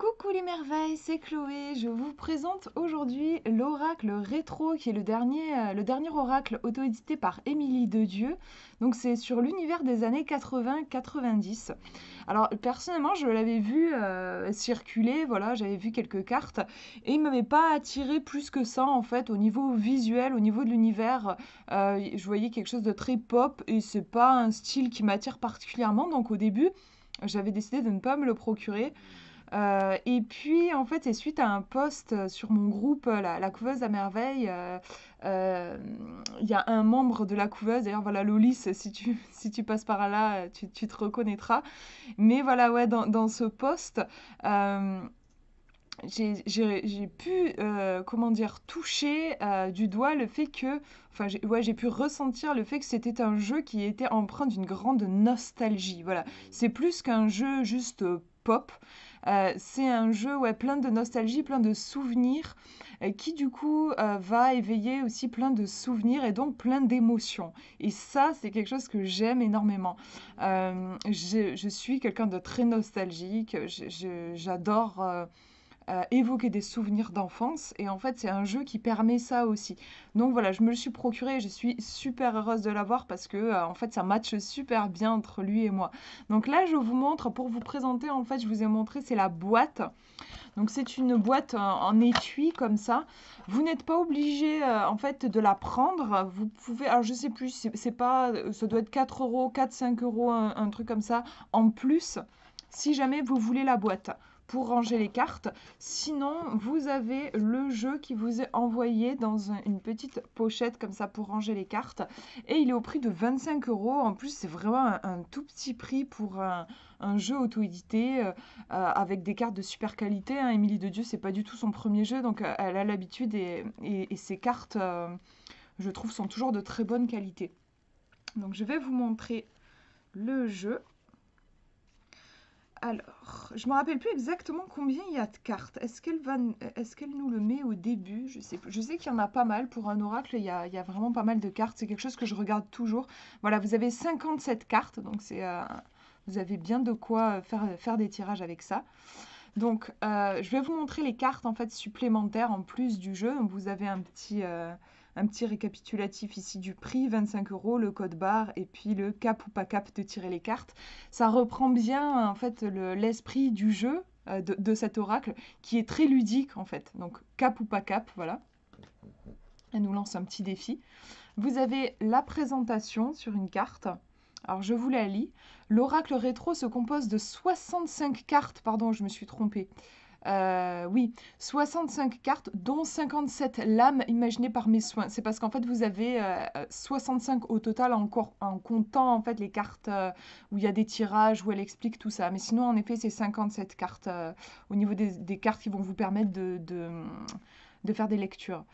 Coucou les merveilles, c'est Chloé. Je vous présente aujourd'hui l'oracle rétro qui est le dernier oracle auto-édité par Émilie Dedieu. Donc c'est sur l'univers des années 80-90. Alors personnellement, je l'avais vu circuler, voilà, j'avais vu quelques cartes et il m'avait pas attiré plus que ça en fait au niveau visuel, au niveau de l'univers. Je voyais quelque chose de très pop et c'est pas un style qui m'attire particulièrement. Donc au début, j'avais décidé de ne pas me le procurer. Et puis, en fait, c'est suite à un post sur mon groupe, la couveuse à merveille. Euh, Il y a un membre de la couveuse, d'ailleurs, voilà, Lolis, si tu passes par là, tu te reconnaîtras. Mais voilà, ouais, dans ce post, euh, j'ai pu, comment dire, toucher du doigt le fait que, enfin, ouais, j'ai pu ressentir le fait que c'était un jeu qui était empreint d'une grande nostalgie. Voilà, c'est plus qu'un jeu juste pop. C'est un jeu, ouais, plein de nostalgie, plein de souvenirs, qui du coup va éveiller aussi plein de souvenirs et donc plein d'émotions. Et ça, c'est quelque chose que j'aime énormément. Je suis quelqu'un de très nostalgique. J'adore évoquer des souvenirs d'enfance. Et en fait, c'est un jeu qui permet ça aussi. Donc voilà, je me le suis procuré et je suis super heureuse de l'avoir parce que en fait, ça matche super bien entre lui et moi. Donc là, je vous montre, pour vous présenter, en fait, je vous ai montré, c'est la boîte. Donc c'est une boîte en étui comme ça. Vous n'êtes pas obligé en fait de la prendre. Vous pouvez, alors je sais plus, c'est pas, ça doit être 4 euros, 4-5 euros, un truc comme ça en plus, si jamais vous voulez la boîte pour ranger les cartes. Sinon, vous avez le jeu qui vous est envoyé dans une petite pochette comme ça pour ranger les cartes. Et il est au prix de 25 euros. En plus, c'est vraiment un tout petit prix pour un jeu auto-édité avec des cartes de super qualité. Hein. Émilie Dedieu, c'est pas du tout son premier jeu, donc elle a l'habitude et ses cartes, je trouve, sont toujours de très bonne qualité. Donc je vais vous montrer le jeu. Alors, je me rappelle plus exactement combien il y a de cartes. Est-ce qu'elle nous le met au début? Je sais qu'il y en a pas mal. Pour un oracle, il y a vraiment pas mal de cartes. C'est quelque chose que je regarde toujours. Voilà, vous avez 57 cartes, donc vous avez bien de quoi faire des tirages avec ça. Donc, je vais vous montrer les cartes en fait supplémentaires en plus du jeu. Donc, vous avez un petit récapitulatif ici du prix, 25 euros, le code barre et puis le cap ou pas cap de tirer les cartes. Ça reprend bien en fait l'esprit du jeu de cet oracle qui est très ludique en fait. Donc, cap ou pas cap, voilà. Elle nous lance un petit défi. Vous avez la présentation sur une carte. Alors je vous la lis. L'oracle rétro se compose de 65 cartes, pardon, je me suis trompée. Oui, 65 cartes, dont 57 lames imaginées par mes soins. C'est parce qu'en fait, vous avez 65 au total en comptant en fait les cartes où il y a des tirages, où elle explique tout ça. Mais sinon, en effet, c'est 57 cartes au niveau des cartes qui vont vous permettre de faire des lectures.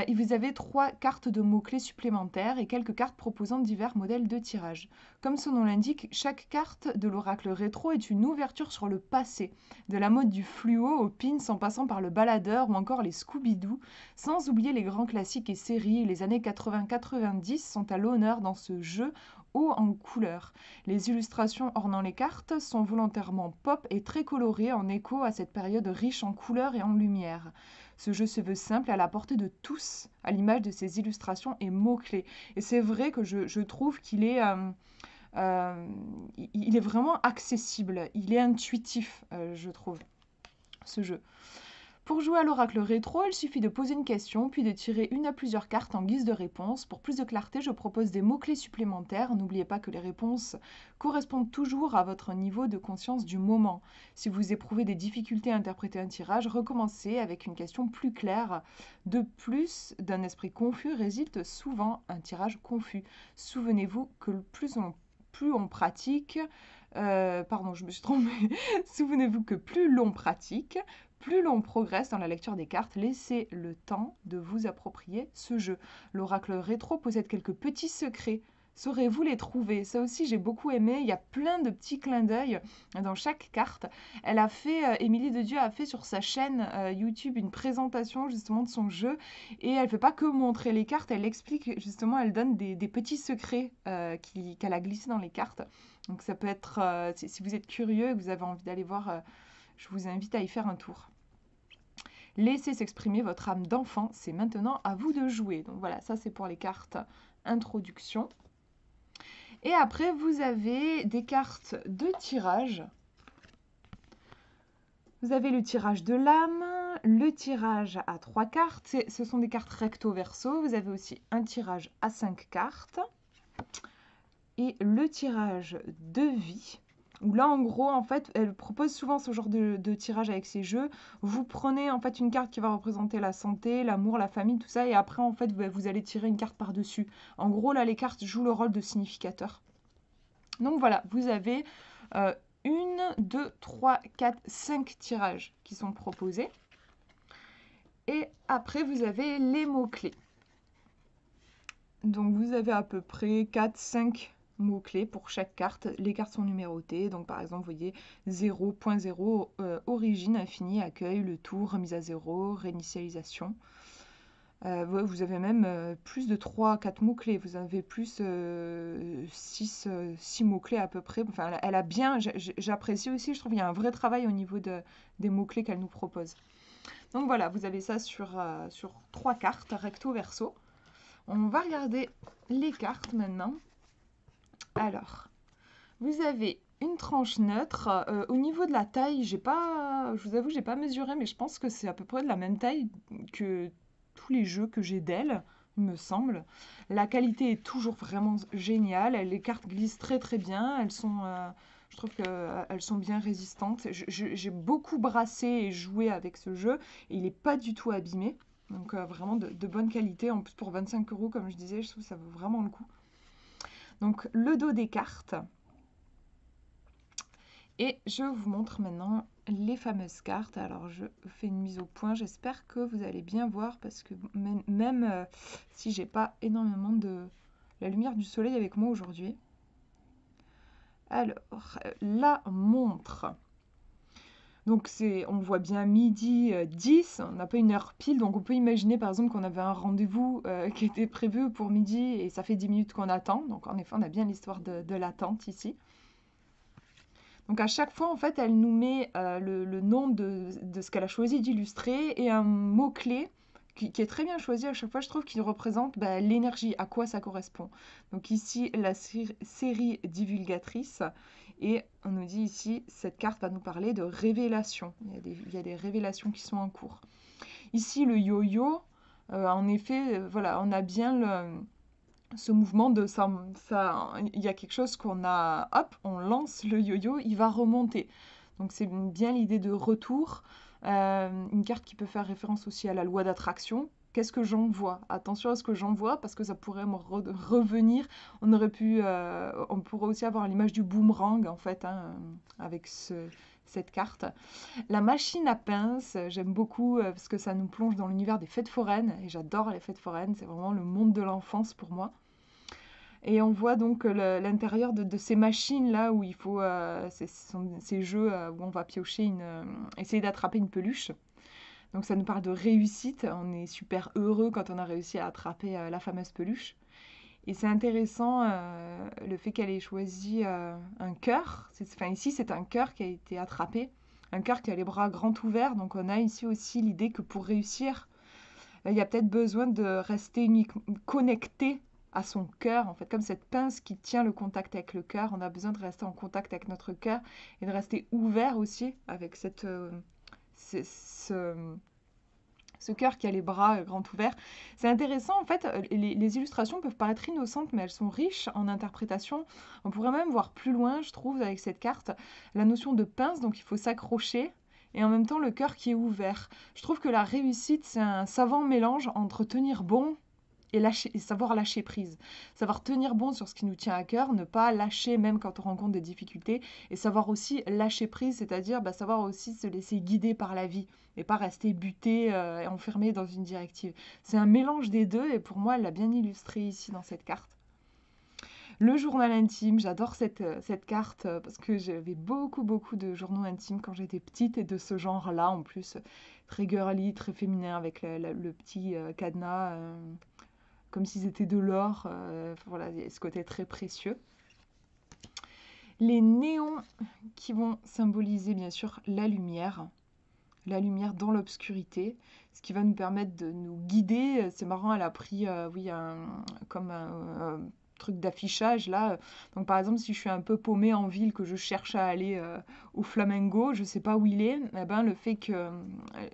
Et vous avez 3 cartes de mots-clés supplémentaires et quelques cartes proposant divers modèles de tirage. Comme son nom l'indique, chaque carte de l'oracle rétro est une ouverture sur le passé, de la mode du fluo au pins en passant par le baladeur ou encore les Scooby-Doo, sans oublier les grands classiques et séries. Les années 80-90 sont à l'honneur dans ce jeu haut en couleurs. Les illustrations ornant les cartes sont volontairement pop et très colorées en écho à cette période riche en couleurs et en lumière. Ce jeu se veut simple, à la portée de tous, à l'image de ses illustrations et mots-clés. Et c'est vrai que je trouve euh, il est vraiment accessible, il est intuitif, je trouve, ce jeu. Pour jouer à l'oracle rétro, il suffit de poser une question, puis de tirer une à plusieurs cartes en guise de réponse. Pour plus de clarté, je propose des mots-clés supplémentaires. N'oubliez pas que les réponses correspondent toujours à votre niveau de conscience du moment. Si vous éprouvez des difficultés à interpréter un tirage, recommencez avec une question plus claire. De plus, d'un esprit confus résulte souvent un tirage confus. Souvenez-vous que plus on pratique, pardon, je me suis trompée. Souvenez-vous que plus l'on pratique, plus l'on progresse dans la lecture des cartes. Laissez le temps de vous approprier ce jeu. L'oracle rétro possède quelques petits secrets. Saurez-vous les trouver? Ça aussi, j'ai beaucoup aimé. Il y a plein de petits clins d'œil dans chaque carte. Émilie Dedieu a fait sur sa chaîne YouTube une présentation justement de son jeu. Et elle ne fait pas que montrer les cartes, elle explique justement, elle donne des petits secrets qu'elle a glissés dans les cartes. Donc ça peut être, si vous êtes curieux et que vous avez envie d'aller voir Je vous invite à y faire un tour. Laissez s'exprimer votre âme d'enfant, c'est maintenant à vous de jouer. Donc voilà, ça c'est pour les cartes introduction. Et après, vous avez des cartes de tirage. Vous avez le tirage de l'âme, le tirage à 3 cartes. Ce sont des cartes recto-verso. Vous avez aussi un tirage à 5 cartes. Et le tirage de vie. Où là, en gros, en fait, elle propose souvent ce genre de tirage avec ces jeux. Vous prenez en fait une carte qui va représenter la santé, l'amour, la famille, tout ça. Et après, en fait, vous allez tirer une carte par-dessus. En gros, là, les cartes jouent le rôle de significateur. Donc voilà, vous avez 1, 2, 3, 4, 5 tirages qui sont proposés. Et après, vous avez les mots-clés. Donc vous avez à peu près 4, 5 mots-clés pour chaque carte. Les cartes sont numérotées. Donc par exemple, vous voyez 0.0, origine, infini, accueil, le tout, remise à zéro, réinitialisation. Vous avez même plus de 3-4 mots-clés. Vous avez plus 6 mots-clés à peu près. Enfin, elle a bien, j'apprécie aussi, je trouve qu'il y a un vrai travail au niveau des mots-clés qu'elle nous propose. Donc voilà, vous avez ça sur 3 cartes, recto, verso. On va regarder les cartes maintenant. Alors, vous avez une tranche neutre. Au niveau de la taille, je vous avoue, j'ai pas mesuré, mais je pense que c'est à peu près de la même taille que tous les jeux que j'ai d'elle, il me semble. La qualité est toujours vraiment géniale. Les cartes glissent très très bien. Je trouve qu'elles sont bien résistantes. J'ai beaucoup brassé et joué avec ce jeu. Et il n'est pas du tout abîmé. Donc vraiment de bonne qualité. En plus pour 25 €, comme je disais, je trouve que ça vaut vraiment le coup. Donc le dos des cartes. Et je vous montre maintenant les fameuses cartes. Alors je fais une mise au point, j'espère que vous allez bien voir parce que même si j'ai pas énormément de la lumière du soleil avec moi aujourd'hui. Alors, la montre. Donc on voit bien midi 10, on n'a pas une heure pile, donc on peut imaginer par exemple qu'on avait un rendez-vous qui était prévu pour midi et ça fait 10 minutes qu'on attend. Donc en effet, on a bien l'histoire de l'attente ici. Donc à chaque fois, en fait, elle nous met le nom de ce qu'elle a choisi d'illustrer et un mot-clé qui est très bien choisi à chaque fois, je trouve, qui représente l'énergie, à quoi ça correspond. Donc ici, la série divulgatrice. Et on nous dit ici, cette carte va nous parler de révélation. Il y a des révélations qui sont en cours. Ici, le yo-yo, en effet, voilà, on a bien ce mouvement de ça, il y a quelque chose qu'on a, hop, on lance le yo-yo, il va remonter. Donc c'est bien l'idée de retour. Une carte qui peut faire référence aussi à la loi d'attraction. Qu'est-ce que j'envoie? Attention à ce que j'envoie parce que ça pourrait me revenir. On pourrait aussi avoir l'image du boomerang en fait, hein, avec cette carte. La machine à pince, j'aime beaucoup parce que ça nous plonge dans l'univers des fêtes foraines et j'adore les fêtes foraines, c'est vraiment le monde de l'enfance pour moi. Et on voit donc l'intérieur de ces machines-là où il faut, ces jeux où on va piocher essayer d'attraper une peluche. Donc ça nous parle de réussite, on est super heureux quand on a réussi à attraper la fameuse peluche. Et c'est intéressant le fait qu'elle ait choisi un cœur. Enfin ici c'est un cœur qui a été attrapé, un cœur qui a les bras grands ouverts. Donc on a ici aussi l'idée que pour réussir, il y a peut-être besoin de rester connecté à son cœur, en fait, comme cette pince qui tient le contact avec le cœur, on a besoin de rester en contact avec notre cœur et de rester ouvert aussi avec ce cœur qui a les bras grands ouverts. C'est intéressant, en fait, les illustrations peuvent paraître innocentes, mais elles sont riches en interprétation. On pourrait même voir plus loin, je trouve, avec cette carte, la notion de pince, donc il faut s'accrocher, et en même temps le cœur qui est ouvert. Je trouve que la réussite, c'est un savant mélange entre tenir bon et savoir lâcher prise. Savoir tenir bon sur ce qui nous tient à cœur, ne pas lâcher même quand on rencontre des difficultés, et savoir aussi lâcher prise, c'est-à-dire savoir aussi se laisser guider par la vie, et pas rester buté et enfermé dans une directive. C'est un mélange des deux, et pour moi, elle l'a bien illustré ici dans cette carte. Le journal intime, j'adore cette carte parce que j'avais beaucoup de journaux intimes quand j'étais petite et de ce genre-là en plus, très girly, très féminin avec le petit cadenas comme s'ils étaient de l'or. Voilà, il y a ce côté très précieux. Les néons qui vont symboliser bien sûr la lumière dans l'obscurité, ce qui va nous permettre de nous guider. C'est marrant, elle a pris oui, comme un truc d'affichage là. Donc par exemple, si je suis un peu paumée en ville, que je cherche à aller au Flamengo, je sais pas où il est, eh ben, le fait qu'il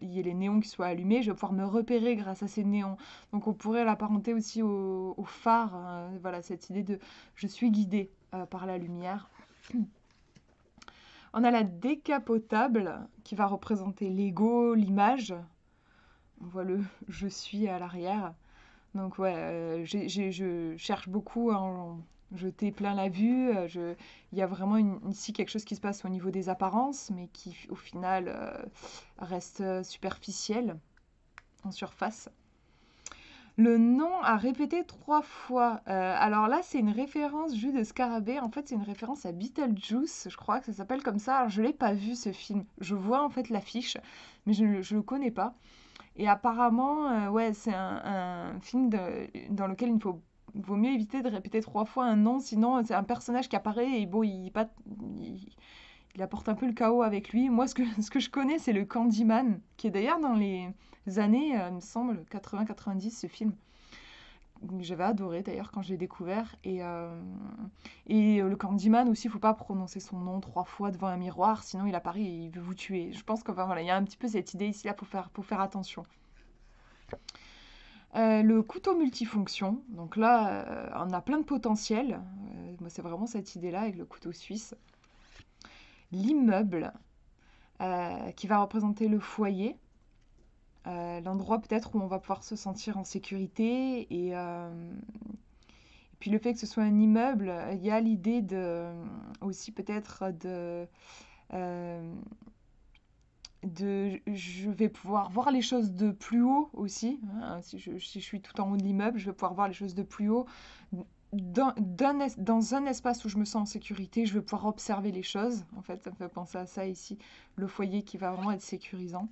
y ait les néons qui soient allumés, je vais pouvoir me repérer grâce à ces néons. Donc on pourrait l'apparenter aussi au phare, voilà, cette idée de je suis guidée par la lumière. On a la décapotable qui va représenter l'ego, l'image. On voit le je suis à l'arrière. Donc ouais, je cherche beaucoup à en jeter plein la vue. Il y a vraiment ici quelque chose qui se passe au niveau des apparences, mais qui au final reste superficiel, en surface. Le nom à répéter 3 fois. Alors là, c'est une référence, jus de scarabée. En fait, c'est une référence à Beetlejuice, je crois que ça s'appelle comme ça. Alors, je l'ai pas vu ce film. Je vois en fait l'affiche, mais je ne le connais pas. Et apparemment, ouais, c'est un film dans lequel vaut mieux éviter de répéter 3 fois un nom, sinon c'est un personnage qui apparaît et bon, il, il apporte un peu le chaos avec lui. Moi, ce que je connais, c'est le Candyman, qui est d'ailleurs dans les années, il me semble, 80-90, ce film. J'avais adoré d'ailleurs quand je l'ai découvert. Et le Candyman aussi, il ne faut pas prononcer son nom 3 fois devant un miroir, sinon il apparaît et il veut vous tuer. Je pense qu'enfin voilà, il y a un petit peu cette idée ici là pour faire attention. Le couteau multifonction, donc là, on a plein de potentiel. Moi, c'est vraiment cette idée-là avec le couteau suisse. L'immeuble, qui va représenter le foyer, l'endroit peut-être où on va pouvoir se sentir en sécurité. Et puis le fait que ce soit un immeuble, il y a l'idée aussi peut-être euh, je vais pouvoir voir les choses de plus haut aussi, hein. Si je suis tout en haut de l'immeuble, je vais pouvoir voir les choses de plus haut. Dans un espace où je me sens en sécurité, je vais pouvoir observer les choses. En fait, ça me fait penser à ça ici, le foyer qui va vraiment être sécurisant.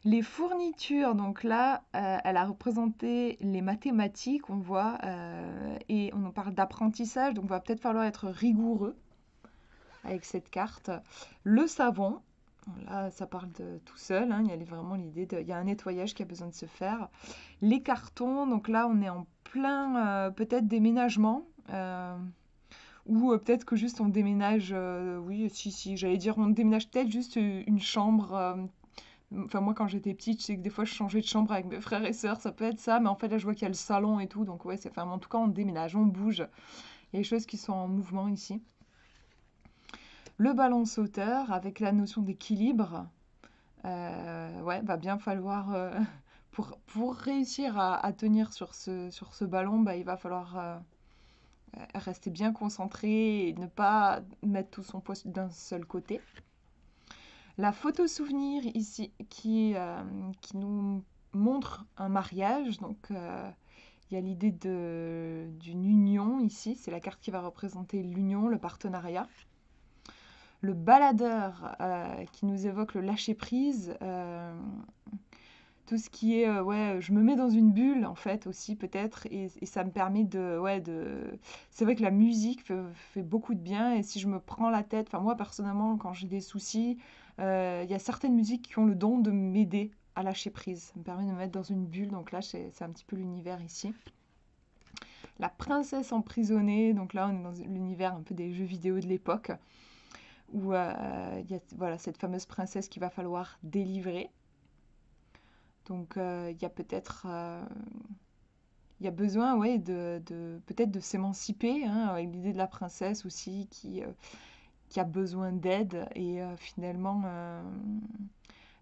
Les fournitures, donc là, elle a représenté les mathématiques, on voit, et on en parle d'apprentissage, donc il va peut-être falloir être rigoureux avec cette carte. Le savon, là, ça parle de tout seul, hein, il y a vraiment l'idée il y a un nettoyage qui a besoin de se faire. Les cartons, donc là, on est en plein, peut-être déménagement, ou peut-être que juste on déménage, oui, si, j'allais dire, on déménage peut-être juste une chambre. Enfin, moi, quand j'étais petite, je sais que des fois, je changeais de chambre avec mes frères et sœurs, ça peut être ça, mais en fait, là, je vois qu'il y a le salon et tout, donc ouais, enfin, en tout cas, on déménage, on bouge. Il y a des choses qui sont en mouvement ici. Le ballon sauteur, avec la notion d'équilibre, ouais, va bien falloir, pour réussir à tenir sur ce ballon, bah, il va falloir rester bien concentré et ne pas mettre tout son poids d'un seul côté. La photo souvenir ici qui nous montre un mariage, donc il y a l'idée d'une union ici, c'est la carte qui va représenter l'union, le partenariat. Le baladeur qui nous évoque le lâcher-prise, tout ce qui est, ouais, je me mets dans une bulle en fait aussi peut-être, et ça me permet ouais, c'est vrai que la musique fait beaucoup de bien, et si je me prends la tête, enfin moi personnellement quand j'ai des soucis, il y a certaines musiques qui ont le don de m'aider à lâcher prise, ça me permet de me mettre dans une bulle, donc là c'est un petit peu l'univers ici. La princesse emprisonnée, donc là on est dans l'univers un peu des jeux vidéo de l'époque, où il y a voilà, cette fameuse princesse qu'il va falloir délivrer. Donc il y a peut-être il y a besoin, ouais, peut-être de s'émanciper, hein, avec l'idée de la princesse aussi qui a besoin d'aide, et finalement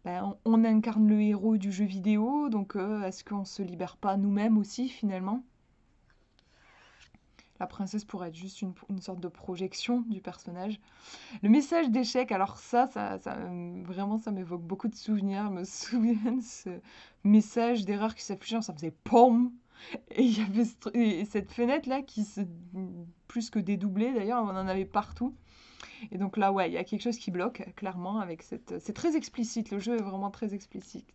ben, on incarne le héros du jeu vidéo, donc est-ce qu'on se libère pas nous-mêmes aussi finalement? La princesse pourrait être juste une sorte de projection du personnage. Le message d'échec, alors vraiment, ça m'évoque beaucoup de souvenirs. Je me souviens de ce message d'erreur qui s'affichait, ça faisait POM! Et il y avait cette fenêtre-là qui se... plus que dédoublée d'ailleurs, on en avait partout. Et donc là, ouais, il y a quelque chose qui bloque, clairement, avec cette... C'est très explicite, le jeu est vraiment très explicite,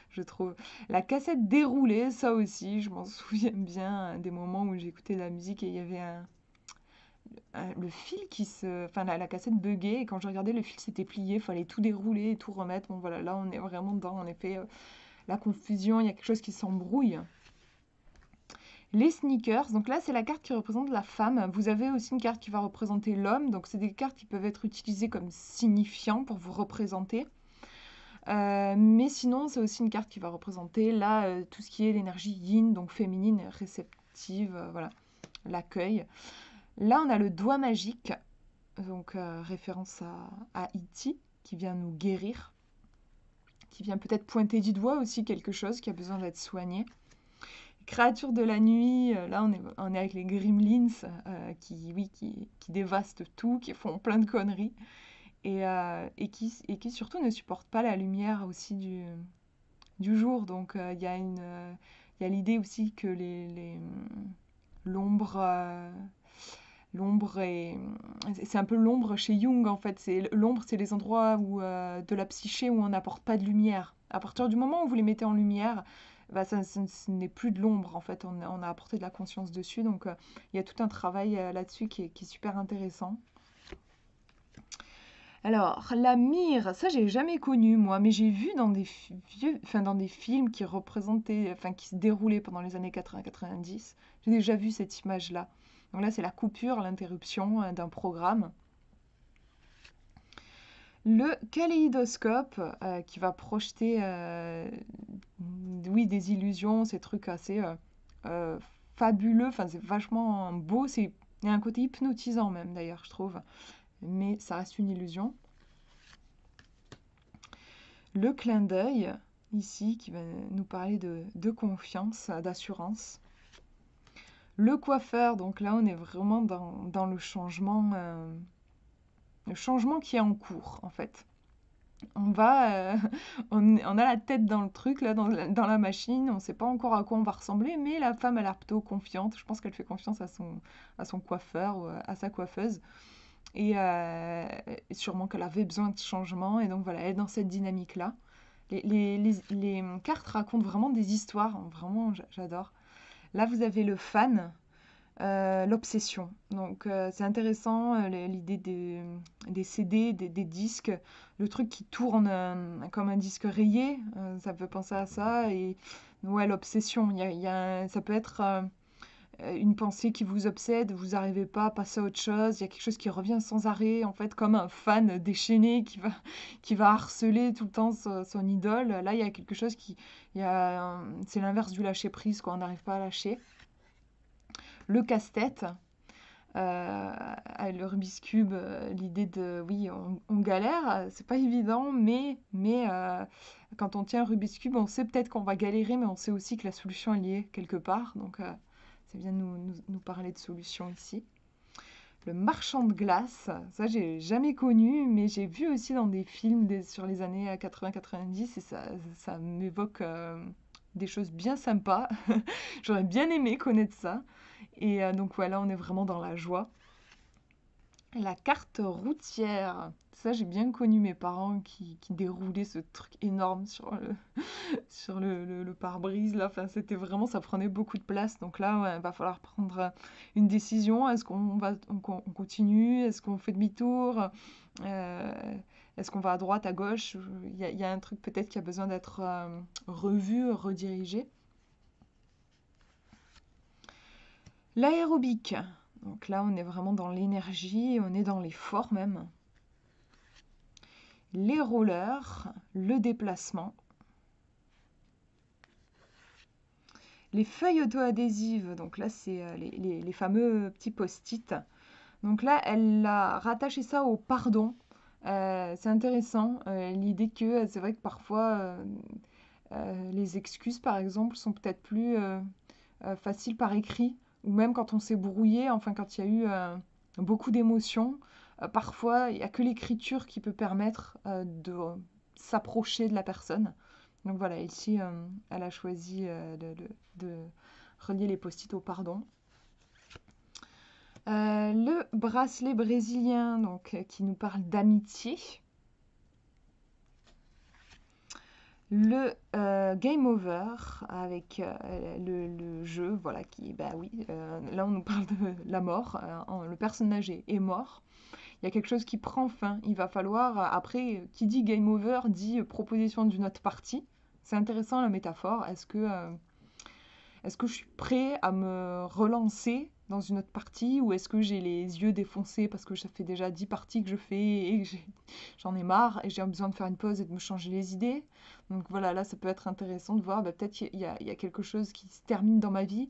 je trouve. La cassette déroulée, ça aussi, je m'en souviens bien, des moments où j'écoutais la musique et il y avait le fil enfin la cassette buguait et quand je regardais le fil s'était plié, il fallait tout dérouler et tout remettre. Bon voilà, là on est vraiment dans en effet la confusion, il y a quelque chose qui s'embrouille. Les sneakers, donc là c'est la carte qui représente la femme. Vous avez aussi une carte qui va représenter l'homme, donc c'est des cartes qui peuvent être utilisées comme signifiants pour vous représenter. Mais sinon c'est aussi une carte qui va représenter là tout ce qui est l'énergie yin, donc féminine, réceptive, voilà, l'accueil. Là on a le doigt magique, donc référence à E.T. qui vient nous guérir, qui vient peut-être pointer du doigt aussi quelque chose qui a besoin d'être soigné. Créatures de la nuit, là on est avec les gremlins qui dévastent tout, qui font plein de conneries et qui surtout ne supportent pas la lumière aussi du jour. Donc il y a l'idée aussi que l'ombre, l'ombre c'est un peu l'ombre chez Jung en fait. L'ombre, c'est les endroits de la psyché où on n'apporte pas de lumière. À partir du moment où vous les mettez en lumière, bah, ce n'est plus de l'ombre en fait. On a apporté de la conscience dessus. Donc il y a tout un travail là-dessus qui est super intéressant. Alors, la myrrhe, ça j'ai jamais connu moi, mais j'ai vu dans dans des films qui représentaient, enfin qui se déroulaient pendant les années 80-90. J'ai déjà vu cette image-là. Donc là, c'est la coupure, l'interruption d'un programme. Le kaléidoscope qui va projeter, oui, des illusions, ces trucs assez euh, fabuleux. Enfin, c'est vachement beau. Il y a un côté hypnotisant même d'ailleurs, je trouve. Mais ça reste une illusion. Le clin d'œil, ici, qui va nous parler de confiance, d'assurance. Le coiffeur, donc là, on est vraiment dans le changement qui est en cours, en fait. On va, on a la tête dans le truc, là, dans la machine, on ne sait pas encore à quoi on va ressembler, mais la femme, elle a l'air plutôt confiante. Je pense qu'elle fait confiance à son coiffeur ou à sa coiffeuse. Et sûrement qu'elle avait besoin de changement, et donc voilà, elle est dans cette dynamique-là. Les cartes racontent vraiment des histoires, hein, vraiment, j'adore. Là, vous avez le fan, l'obsession. Donc, c'est intéressant, l'idée des CD, des disques, le truc qui tourne comme un disque rayé, ça peut penser à ça. Et ouais, l'obsession, ça peut être une pensée qui vous obsède, vous n'arrivez pas à passer à autre chose, il y a quelque chose qui revient sans arrêt, en fait, comme un fan déchaîné qui va harceler tout le temps son idole. Là, il y a quelque chose c'est l'inverse du lâcher prise, quoi, on n'arrive pas à lâcher. Le casse-tête, le Rubik's Cube, l'idée de, oui, on galère, c'est pas évident, mais quand on tient un Rubik's Cube, on sait peut-être qu'on va galérer, mais on sait aussi que la solution elle y est quelque part, donc c'est bien de nous parler de solutions ici. Le marchand de glace, ça j'ai jamais connu, mais j'ai vu aussi dans des films sur les années 80-90 et ça m'évoque des choses bien sympas. J'aurais bien aimé connaître ça. Et donc voilà, on est vraiment dans la joie. La carte routière, ça j'ai bien connu mes parents qui déroulaient ce truc énorme sur le pare-brise là. Enfin, c'était vraiment, ça prenait beaucoup de place. Donc là, ouais, va falloir prendre une décision. Est-ce on continue? Est-ce qu'on fait demi-tour? Est-ce qu'on va à droite, à gauche? Il y a un truc peut-être qui a besoin d'être revu, redirigé. L'aérobic. Donc là, on est vraiment dans l'énergie, on est dans l'effort même. Les rollers, le déplacement. Les feuilles auto-adhésives, donc là, c'est les fameux petits post-it. Donc là, elle a rattaché ça au pardon. C'est intéressant, l'idée que c'est vrai que parfois, les excuses, par exemple, sont peut-être plus faciles par écrit, ou même quand on s'est brouillé, enfin quand il y a eu beaucoup d'émotions, parfois il n'y a que l'écriture qui peut permettre de s'approcher de la personne. Donc voilà, ici, elle a choisi de relier les post-it au pardon. Le bracelet brésilien, donc, qui nous parle d'amitié. Le Game Over avec le jeu, voilà, qui, bah oui, là on nous parle de la mort, le personnage est mort, il y a quelque chose qui prend fin, il va falloir, qui dit Game Over dit proposition d'une autre partie, c'est intéressant la métaphore, est-ce que je suis prêt à me relancer dans une autre partie ou est-ce que j'ai les yeux défoncés parce que ça fait déjà 10 parties que je fais et que j'en ai marre et j'ai besoin de faire une pause et de me changer les idées. Donc voilà, là ça peut être intéressant de voir, bah, peut-être qu'il y a quelque chose qui se termine dans ma vie.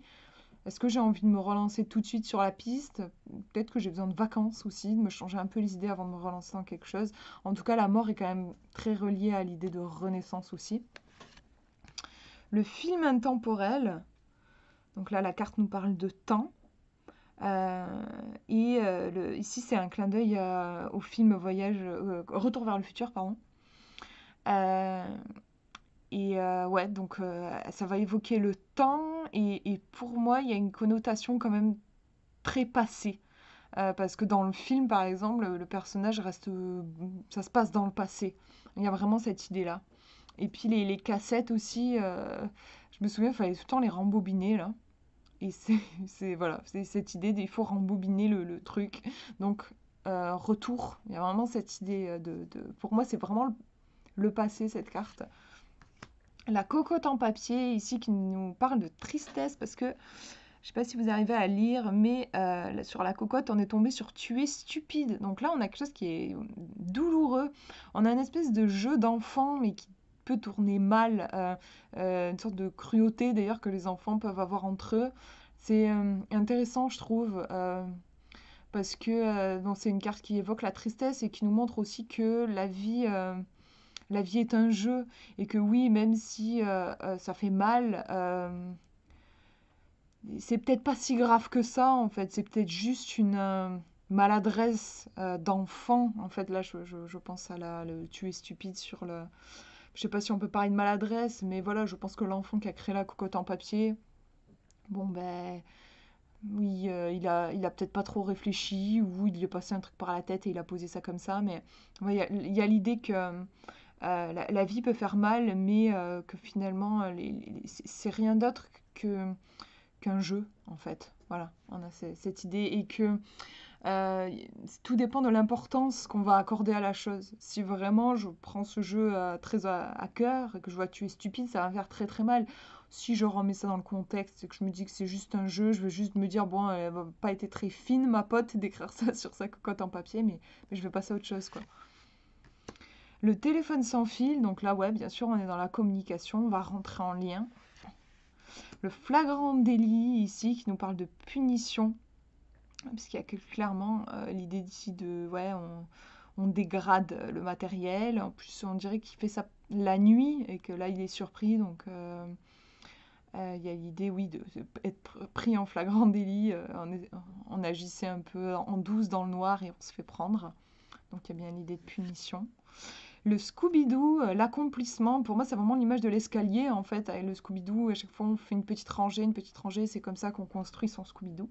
Est-ce que j'ai envie de me relancer tout de suite sur la piste? Peut-être que j'ai besoin de vacances aussi, de me changer un peu les idées avant de me relancer dans quelque chose. En tout cas, la mort est quand même très reliée à l'idée de renaissance aussi. Le film intemporel, donc là la carte nous parle de temps. Ici, c'est un clin d'œil au film Retour vers le futur, pardon. Euh, ouais, donc ça va évoquer le temps et pour moi, il y a une connotation quand même très passée. Parce que dans le film, par exemple, le personnage reste, ça se passe dans le passé. Il y a vraiment cette idée-là. Et puis les cassettes aussi, je me souviens, il fallait tout le temps les rembobiner là. Et voilà, c'est cette idée il faut rembobiner le truc. Donc, retour. Il y a vraiment cette idée pour moi, c'est vraiment le passé, cette carte. La cocotte en papier, ici, qui nous parle de tristesse, parce que, je sais pas si vous arrivez à lire, mais sur la cocotte, on est tombé sur tu es stupide. Donc là, on a quelque chose qui est douloureux. On a une espèce de jeu d'enfant, mais qui peut tourner mal. Une sorte de cruauté, d'ailleurs, que les enfants peuvent avoir entre eux. C'est intéressant, je trouve, parce que bon, c'est une carte qui évoque la tristesse et qui nous montre aussi que la vie est un jeu et que oui, même si ça fait mal, c'est peut-être pas si grave que ça, en fait. C'est peut-être juste une maladresse d'enfant. En fait, là, je pense à le tu es stupide sur le. Je sais pas si on peut parler de maladresse, mais voilà, je pense que l'enfant qui a créé la cocotte en papier, bon ben oui, il a peut-être pas trop réfléchi ou il lui est passé un truc par la tête et il a posé ça comme ça, mais ouais, il y a l'idée que la vie peut faire mal, mais que finalement, c'est rien d'autre qu'un jeu, en fait. Voilà, on a cette idée et que euh, tout dépend de l'importance qu'on va accorder à la chose. Si vraiment je prends ce jeu très à cœur et que je vois que tu es stupide, ça va me faire très très mal. Si je remets ça dans le contexte et que je me dis que c'est juste un jeu, je veux juste me dire, bon, elle va pas été très fine, ma pote, d'écrire ça sur sa cocotte en papier, mais je vais passer à autre chose, quoi. Le téléphone sans fil, donc là, ouais, bien sûr, on est dans la communication, on va rentrer en lien. Le flagrant délit, ici, qui nous parle de punition, parce qu'il y a clairement l'idée d'ici de, ouais, on dégrade le matériel. En plus, on dirait qu'il fait ça la nuit et que là, il est surpris. Donc, il y a l'idée, oui, d'être pris en flagrant délit. On agissait un peu en douce dans le noir et on se fait prendre. Donc, il y a bien l'idée de punition. Le Scooby-Doo, l'accomplissement, pour moi, c'est vraiment l'image de l'escalier, en fait. Avec le Scooby-Doo, à chaque fois, on fait une petite rangée, c'est comme ça qu'on construit son Scooby-Doo.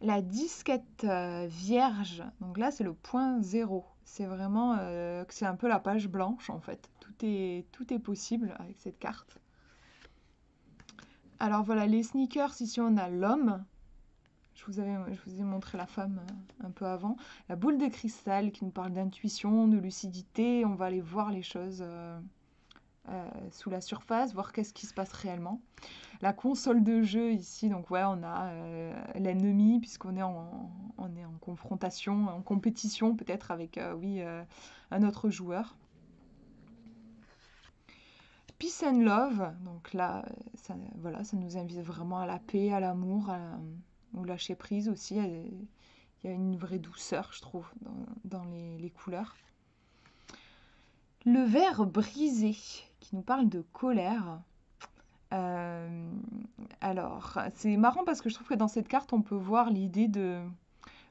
La disquette vierge, donc là c'est le point zéro. C'est vraiment que c'est un peu la page blanche en fait. Tout est possible avec cette carte. Alors voilà, les sneakers, ici on a l'homme. Je vous ai montré la femme un peu avant. La boule de cristal qui nous parle d'intuition, de lucidité. On va aller voir les choses sous la surface, voir qu'est-ce qui se passe réellement. La console de jeu ici, donc ouais, on a l'ennemi puisqu'on est on est en confrontation, en compétition peut-être avec oui, un autre joueur. Peace and love, donc là, ça, voilà, ça nous invite vraiment à la paix, à l'amour, au lâcher prise aussi. Il y a une vraie douceur, je trouve, dans les couleurs. Le verre brisé, qui nous parle de colère. Euh, alors, c'est marrant parce que je trouve que dans cette carte, on peut voir l'idée de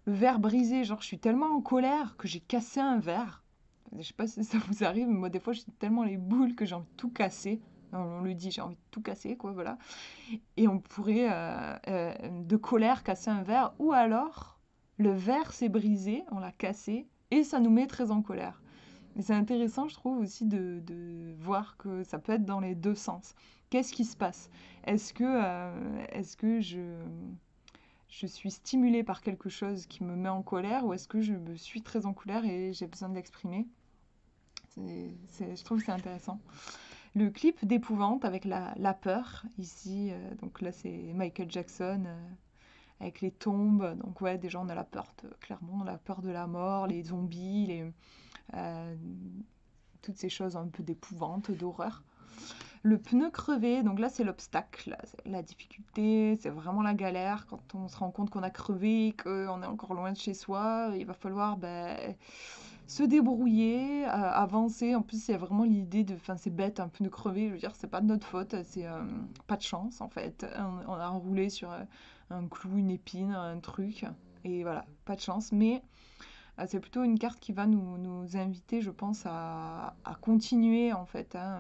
le verre brisé. Genre, je suis tellement en colère que j'ai cassé un verre. Je sais pas si ça vous arrive, mais moi, des fois, j'ai tellement les boules que j'ai envie de tout casser. On le dit, j'ai envie de tout casser, quoi, voilà. Et on pourrait, de colère, casser un verre. Ou alors, le verre s'est brisé, on l'a cassé, et ça nous met très en colère. Et c'est intéressant, je trouve, aussi de voir que ça peut être dans les deux sens. Qu'est-ce qui se passe? Est-ce que je suis stimulée par quelque chose qui me met en colère ou est-ce que je me suis très en colère et j'ai besoin de l'exprimer? Je trouve que c'est intéressant. Le clip d'épouvante avec la peur, ici, donc là c'est Michael Jackson avec les tombes. Donc ouais, déjà on a la peur, clairement, on a la peur de la mort, les zombies, euh, toutes ces choses un peu d'épouvante, d'horreur. Le pneu crevé, donc là c'est l'obstacle, c'est la difficulté, c'est vraiment la galère quand on se rend compte qu'on a crevé, qu'on est encore loin de chez soi, il va falloir se débrouiller, avancer. En plus, il y a vraiment l'idée de, enfin c'est bête, un pneu crevé, je veux dire, c'est pas de notre faute, c'est pas de chance en fait. On a roulé sur un clou, une épine, un truc, et voilà, pas de chance, mais c'est plutôt une carte qui va nous inviter, je pense, à continuer en fait, hein,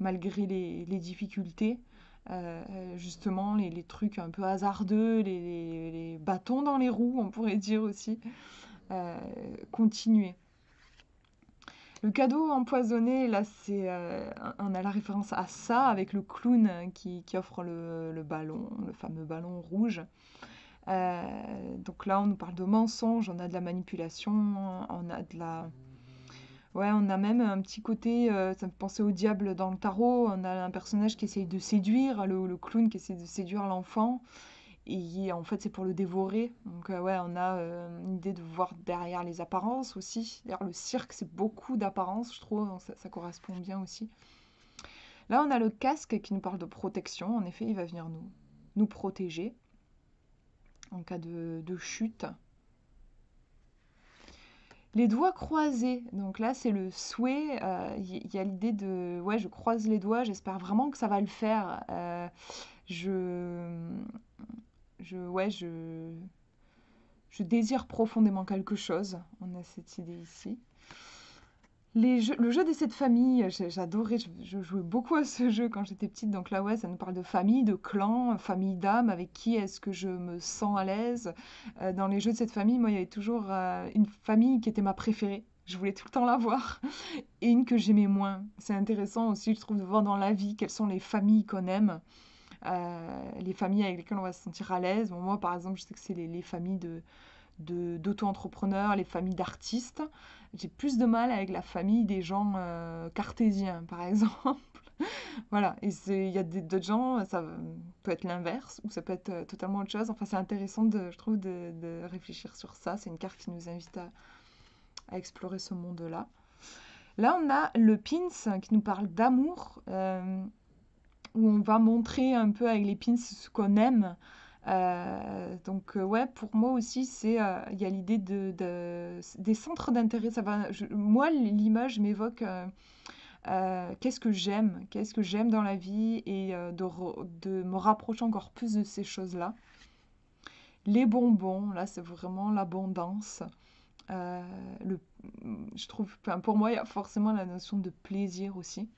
malgré les difficultés. Justement, les trucs un peu hasardeux, les bâtons dans les roues, on pourrait dire aussi. Euh, Continuer. Le cadeau empoisonné, là, on a la référence à ça avec le clown qui offre le ballon, le fameux ballon rouge. Donc là, on nous parle de mensonge, on a de la manipulation, on a de la... Ouais, on a même un petit côté, ça me fait penser au diable dans le tarot, on a un personnage qui essaye de séduire, le clown qui essaie de séduire l'enfant, et en fait c'est pour le dévorer. Donc ouais, on a une idée de voir derrière les apparences aussi. D'ailleurs, le cirque, c'est beaucoup d'apparences, je trouve, donc ça correspond bien aussi. Là, on a le casque qui nous parle de protection, en effet, il va venir nous protéger en cas de chute. Les doigts croisés, donc là c'est le souhait, il y a l'idée de ouais je croise les doigts, j'espère vraiment que ça va le faire. Je, ouais je désire profondément quelque chose, on a cette idée ici. Le jeu des sept familles, j'adorais, je jouais beaucoup à ce jeu quand j'étais petite, donc là ouais, ça nous parle de famille, de clan, famille d'âmes, avec qui est-ce que je me sens à l'aise. Dans les jeux de cette famille, moi il y avait toujours une famille qui était ma préférée, je voulais tout le temps la voir, et une que j'aimais moins. C'est intéressant aussi, je trouve, de voir dans la vie quelles sont les familles qu'on aime, les familles avec lesquelles on va se sentir à l'aise. Bon, moi par exemple, je sais que c'est les familles d'auto-entrepreneurs, les familles d'artistes. J'ai plus de mal avec la famille des gens cartésiens, par exemple. Voilà, et il y a d'autres gens, ça peut être l'inverse, ou ça peut être totalement autre chose. Enfin, c'est intéressant, je trouve, de réfléchir sur ça. C'est une carte qui nous invite à explorer ce monde-là. Là, on a le pins qui nous parle d'amour, où on va montrer un peu avec les pins ce qu'on aime. Donc ouais, pour moi aussi, il y a l'idée des centres d'intérêt. Moi, l'image m'évoque qu'est-ce que j'aime dans la vie et de me rapprocher encore plus de ces choses-là. Les bonbons, là, c'est vraiment l'abondance. Euh, le, je trouve, enfin, pour moi, il y a forcément la notion de plaisir aussi.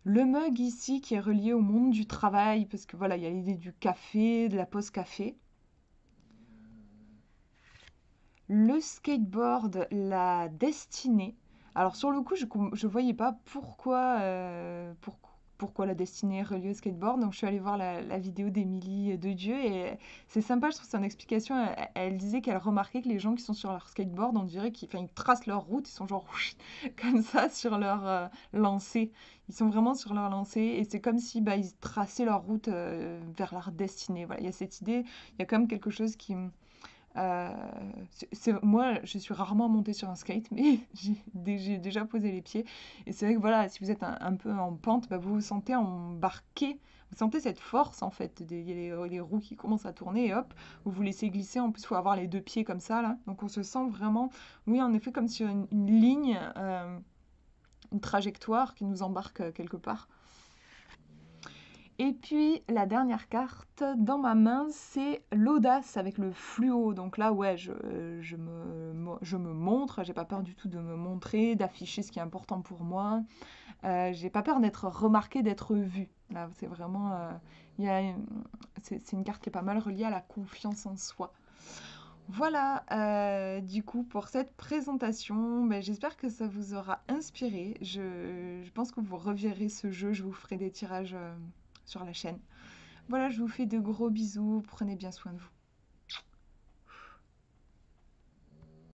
Le mug ici qui est relié au monde du travail, parce que voilà, il y a l'idée du café, de la pause café. Le skateboard, la destinée. Alors sur le coup, je voyais pas pourquoi la destinée est reliée au skateboard. Donc je suis allée voir la vidéo d'Émilie de Dieu et c'est sympa, je trouve son explication. Elle disait qu'elle remarquait que les gens qui sont sur leur skateboard, on dirait qu'ils tracent leur route, ils sont genre comme ça sur leur lancée. Ils sont vraiment sur leur lancée et c'est comme si ils traçaient leur route vers leur destinée. Voilà, il y a cette idée, il y a quand même quelque chose euh, moi, je suis rarement montée sur un skate, mais j'ai déjà posé les pieds. Et c'est vrai que voilà, si vous êtes un peu en pente, vous vous sentez embarqué. Vous sentez cette force en fait. Il y a les roues qui commencent à tourner et hop, vous vous laissez glisser. En plus, il faut avoir les deux pieds comme ça là. Donc on se sent vraiment, oui, en effet, comme sur une ligne, une trajectoire qui nous embarque quelque part. Et puis la dernière carte dans ma main, c'est l'audace avec le fluo. Donc là, ouais, je me montre, j'ai pas peur du tout de me montrer, d'afficher ce qui est important pour moi. J'ai pas peur d'être remarquée, d'être vue. Là, c'est vraiment, c'est une carte qui est pas mal reliée à la confiance en soi. Voilà, du coup, pour cette présentation, ben, j'espère que ça vous aura inspiré. Je pense que vous reverrez ce jeu, je vous ferai des tirages sur la chaîne. Voilà, je vous fais de gros bisous, prenez bien soin de vous.